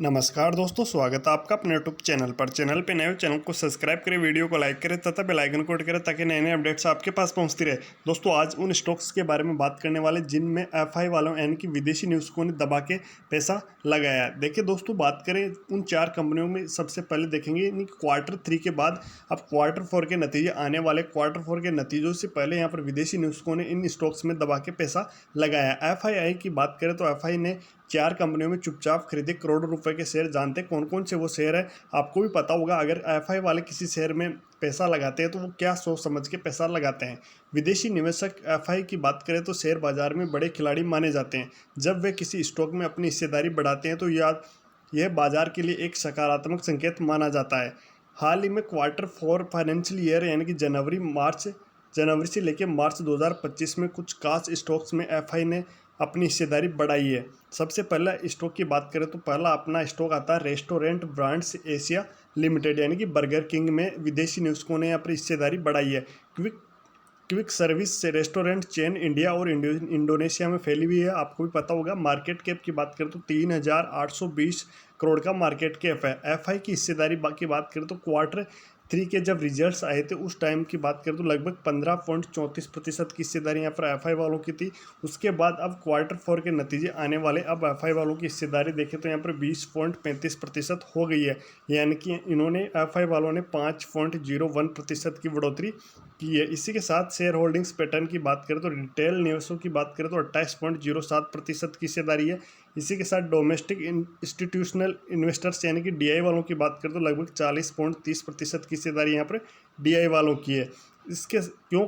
नमस्कार दोस्तों, स्वागत है आपका अपने यूट्यूब चैनल पर। चैनल पे नए हो, चैनल को सब्सक्राइब करें, वीडियो को लाइक करें तथा बेल आइकन को हिट करें ताकि नए नए अपडेट्स आपके पास पहुंचती रहे। दोस्तों, आज उन स्टॉक्स के बारे में बात करने वाले जिनमें एफआई वालों यानी कि विदेशी निवेशकों ने दबा के पैसा लगाया है। देखिए दोस्तों, बात करें उन 4 कंपनियों में, सबसे पहले देखेंगे यानी Q3 के बाद अब Q4 के नतीजे आने वाले। Q4 के नतीजों से पहले यहाँ पर विदेशी निवेशकों ने इन स्टॉक्स में दबा के पैसा लगाया। एफआई की बात करें तो एफआई ने 4 कंपनियों में चुपचाप खरीदे करोड़ों रुपए के शेयर। जानते कौन कौन से वो शेयर है, आपको भी पता होगा। अगर एफआई वाले किसी शेयर में पैसा लगाते हैं तो वो क्या सोच समझ के पैसा लगाते हैं। विदेशी निवेशक एफआई की बात करें तो शेयर बाजार में बड़े खिलाड़ी माने जाते हैं। जब वे किसी स्टॉक में अपनी हिस्सेदारी बढ़ाते हैं तो यह बाजार के लिए एक सकारात्मक संकेत माना जाता है। हाल ही में Q4 फाइनेंशियल ईयर यानी कि जनवरी से लेकर मार्च 2025 में कुछ खास स्टॉक्स में एफआई ने अपनी हिस्सेदारी बढ़ाई है। सबसे पहला स्टॉक की बात करें तो पहला अपना स्टॉक आता है रेस्टोरेंट ब्रांड्स एशिया लिमिटेड यानी कि बर्गर किंग में विदेशी निवेशकों ने अपनी हिस्सेदारी बढ़ाई है। क्विक सर्विस से रेस्टोरेंट चेन इंडिया और इंडोनेशिया में फैली हुई है, आपको भी पता होगा। मार्केट कैप की बात करें तो 3,820 करोड़ का मार्केट कैप है। एफआई की हिस्सेदारी की बात करें तो Q3 के जब रिजल्ट्स आए थे उस टाइम की बात करें तो लगभग 15.34% की हिस्सेदारी यहाँ पर एफआई वालों की थी। उसके बाद अब Q4 के नतीजे आने वाले। अब एफआई वालों की हिस्सेदारी देखें तो यहाँ पर 20.35% हो गई है, यानी कि इन्होंने एफआई वालों ने 5.01% की बढ़ोतरी की है। इसी के साथ शेयर होल्डिंग्स पैटर्न की बात करें तो रिटेल निवेशों की बात करें तो 28.07% की हिस्सेदारी है। इसी के साथ डोमेस्टिक इंस्टीट्यूशनल इन्वेस्टर्स यानी कि डीआई वालों की बात करें तो लगभग 40.30% की हिस्सेदारी यहाँ पर डीआई वालों की है। इसके क्यों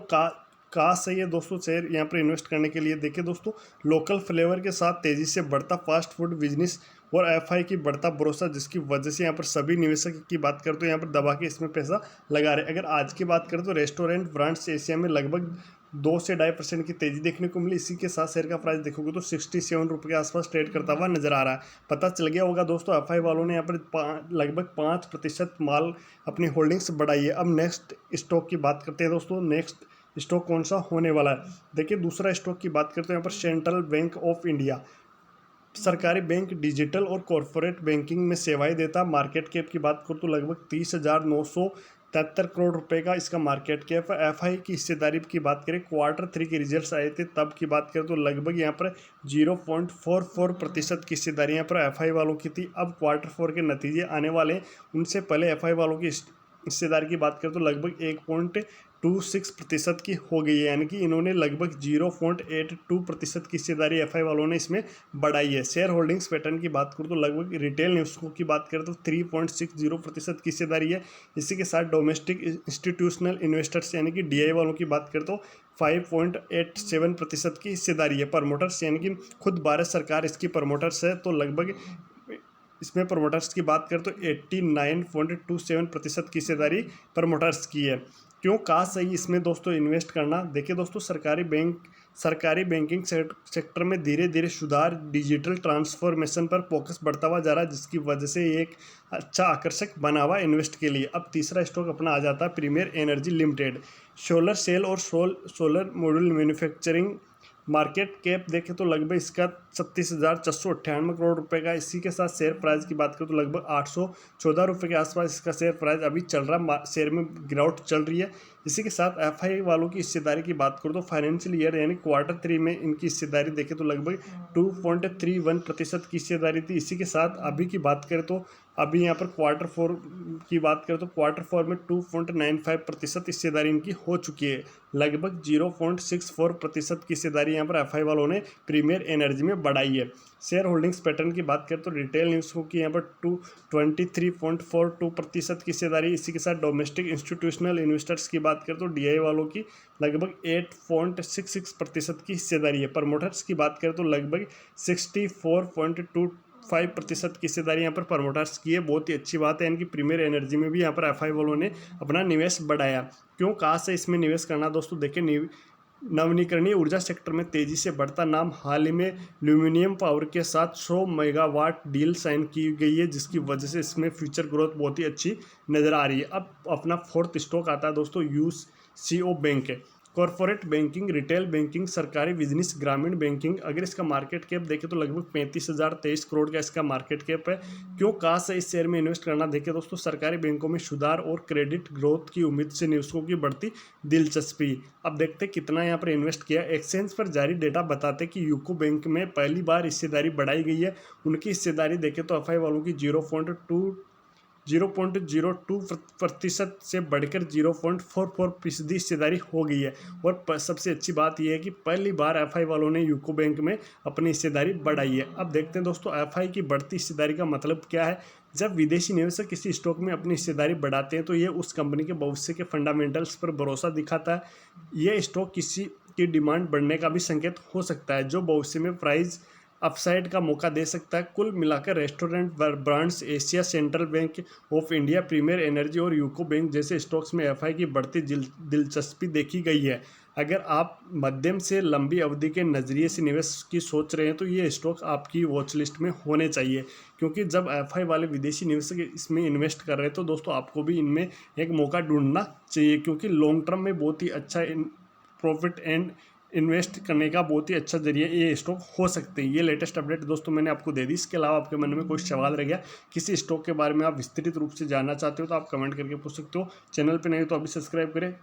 कहाँ सही है दोस्तों शेयर यहाँ पर इन्वेस्ट करने के लिए? देखिए दोस्तों, लोकल फ्लेवर के साथ तेज़ी से बढ़ता फास्ट फूड बिजनेस और एफआई की बढ़ता भरोसा, जिसकी वजह से यहाँ पर सभी निवेशक की बात करें तो यहाँ पर दबा के इसमें पैसा लगा रहे। अगर आज की बात करें तो रेस्टोरेंट ब्रांड्स एशिया में लगभग 2 से 2.5% की तेजी देखने को मिली। इसी के साथ शेयर का प्राइस देखोगे तो 67 रुपये के आसपास ट्रेड करता हुआ नजर आ रहा है। पता चल गया होगा दोस्तों, एफआई वालों ने यहाँ पर लगभग 5% माल अपनी होल्डिंग्स बढ़ाई है। अब नेक्स्ट स्टॉक की बात करते हैं दोस्तों। नेक्स्ट स्टॉक कौन सा होने वाला है? देखिए, दूसरा स्टॉक की बात करते हैं यहाँ पर सेंट्रल बैंक ऑफ इंडिया। सरकारी बैंक डिजिटल और कॉरपोरेट बैंकिंग में सेवाएं देता। मार्केट कैप की बात करूँ तो लगभग 30,973 करोड़ रुपए का इसका मार्केट कैप है। एफआई की हिस्सेदारी की बात करें, Q3 के रिजल्ट्स आए थे तब की बात करें तो लगभग यहाँ पर 0.44% की हिस्सेदारी यहाँ पर एफआई वालों की थी। अब Q4 के नतीजे आने वाले, उनसे पहले एफआई वालों की हिस्सेदारी की बात करें तो लगभग 1.26% की हो गई है, यानी कि इन्होंने लगभग 0.82% की हिस्सेदारी एफआई वालों ने इसमें बढ़ाई है। शेयर होल्डिंग्स पैटर्न की बात करूँ तो लगभग रिटेल निवेशकों की बात करें तो 3.60% की हिस्सेदारी है। इसी के साथ डोमेस्टिक इंस्टीट्यूशनल इन्वेस्टर्स यानी कि डीआई वालों की बात करें तो 5.87% की हिस्सेदारी है। प्रमोटर्स यानी कि खुद भारत सरकार इसकी प्रमोटर्स है, तो लगभग इसमें प्रमोटर्स की बात करें तो 89.27% की हिस्सेदारी प्रमोटर्स की है। क्यों कहा सही इसमें दोस्तों इन्वेस्ट करना? देखिए दोस्तों, सरकारी बैंकिंग सेक्टर में धीरे धीरे सुधार, डिजिटल ट्रांसफॉर्मेशन पर फोकस बढ़ता हुआ जा रहा है, जिसकी वजह से एक अच्छा आकर्षक बना हुआ इन्वेस्ट के लिए। अब तीसरा स्टॉक अपना आ जाता है premier energy limited. Solar cell और solar module manufacturing. Market cap देखें तो लगभग इसका 36,498 करोड़ रुपए का। इसी के साथ शेयर प्राइस की बात करें तो लगभग 814 रुपये के आसपास इसका शेयर प्राइस अभी चल रहा है। शेयर में गिरावट चल रही है। इसी के साथ एफआई वालों की हिस्सेदारी की बात करूँ तो फाइनेंशियल ईयर यानी Q3 में इनकी हिस्सेदारी देखें तो लगभग 2.31% की हिस्सेदारी थी। इसी के साथ अभी की बात करें तो अभी यहाँ पर Q4 की बात करें तो Q4 में 2.95% हिस्सेदारी इनकी हो चुकी है। लगभग 0.64% की हिस्सेदारी यहाँ पर एफआई वालों ने प्रीमियर एनर्जी में बढ़ाई है। शेयर होल्डिंग्स पैटर्न की बात करें तो रिटेल निवेशकों की यहाँ पर 23.42% की हिस्सेदारी। इसी के साथ डोमेस्टिक इंस्टीट्यूशनल इन्वेस्टर्स की बात करें तो डीआई वालों की लगभग 8.66% की हिस्सेदारी है। प्रमोटर्स की बात करें तो लगभग 64.25% की हिस्सेदारी यहाँ पर प्रमोटर्स की है। बहुत ही अच्छी बात है, यानी कि प्रीमियर एनर्जी में भी यहाँ पर एफआई वालों ने अपना निवेश बढ़ाया। क्यों कहाँ से इसमें निवेश करना दोस्तों? देखिए, नवीनीकरणीय ऊर्जा सेक्टर में तेजी से बढ़ता नाम। हाल ही में ल्यूमिनियम पावर के साथ 100 मेगावाट डील साइन की गई है, जिसकी वजह से इसमें फ्यूचर ग्रोथ बहुत ही अच्छी नज़र आ रही है। अब अपना फोर्थ स्टॉक आता है दोस्तों यूसीओ बैंक है। कॉरपोरेट बैंकिंग, रिटेल बैंकिंग, सरकारी बिजनेस, ग्रामीण बैंकिंग। अगर इसका मार्केट कैप देखें तो लगभग 35,023 करोड़ का इसका मार्केट कैप है। क्यों कहाँ से इस शेयर में इन्वेस्ट करना, देखें दोस्तों, सरकारी बैंकों में सुधार और क्रेडिट ग्रोथ की उम्मीद से निवेशकों की बढ़ती दिलचस्पी। अब देखते कितना यहाँ पर इन्वेस्ट किया। एक्सचेंज पर जारी डेटा बताते कि यूको बैंक में पहली बार हिस्सेदारी बढ़ाई गई है। उनकी हिस्सेदारी देखें तो एफआई वालों की 0.02% से बढ़कर 0.44% हिस्सेदारी हो गई है। और सबसे अच्छी बात यह है कि पहली बार एफआई वालों ने यूको बैंक में अपनी हिस्सेदारी बढ़ाई है। अब देखते हैं दोस्तों एफआई की बढ़ती हिस्सेदारी का मतलब क्या है। जब विदेशी निवेशक किसी स्टॉक में अपनी हिस्सेदारी बढ़ाते हैं तो ये उस कंपनी के भविष्य के फंडामेंटल्स पर भरोसा दिखाता है। यह स्टॉक किसी की डिमांड बढ़ने का भी संकेत हो सकता है, जो भविष्य में प्राइस अपसाइड का मौका दे सकता है। कुल मिलाकर restaurant brands, Asia central bank of India, premier energy और यूको बैंक जैसे स्टॉक्स में एफआई की बढ़ती दिलचस्पी देखी गई है। अगर आप मध्यम से लंबी अवधि के नज़रिए से निवेश की सोच रहे हैं तो ये स्टॉक आपकी वॉच लिस्ट में होने चाहिए, क्योंकि जब एफआई वाले विदेशी निवेशक इसमें इन्वेस्ट कर रहे हैं तो दोस्तों आपको भी इनमें एक मौका ढूंढना चाहिए, क्योंकि लॉन्ग टर्म में बहुत ही अच्छा प्रॉफिट एंड इन्वेस्ट करने का बहुत ही अच्छा जरिए ये स्टॉक हो सकते हैं। ये लेटेस्ट अपडेट दोस्तों मैंने आपको दे दी। इसके अलावा आपके मन में कोई सवाल रह गया, किसी स्टॉक के बारे में आप विस्तृत रूप से जानना चाहते हो तो आप कमेंट करके पूछ सकते हो। चैनल पे नहीं तो अभी सब्सक्राइब करें।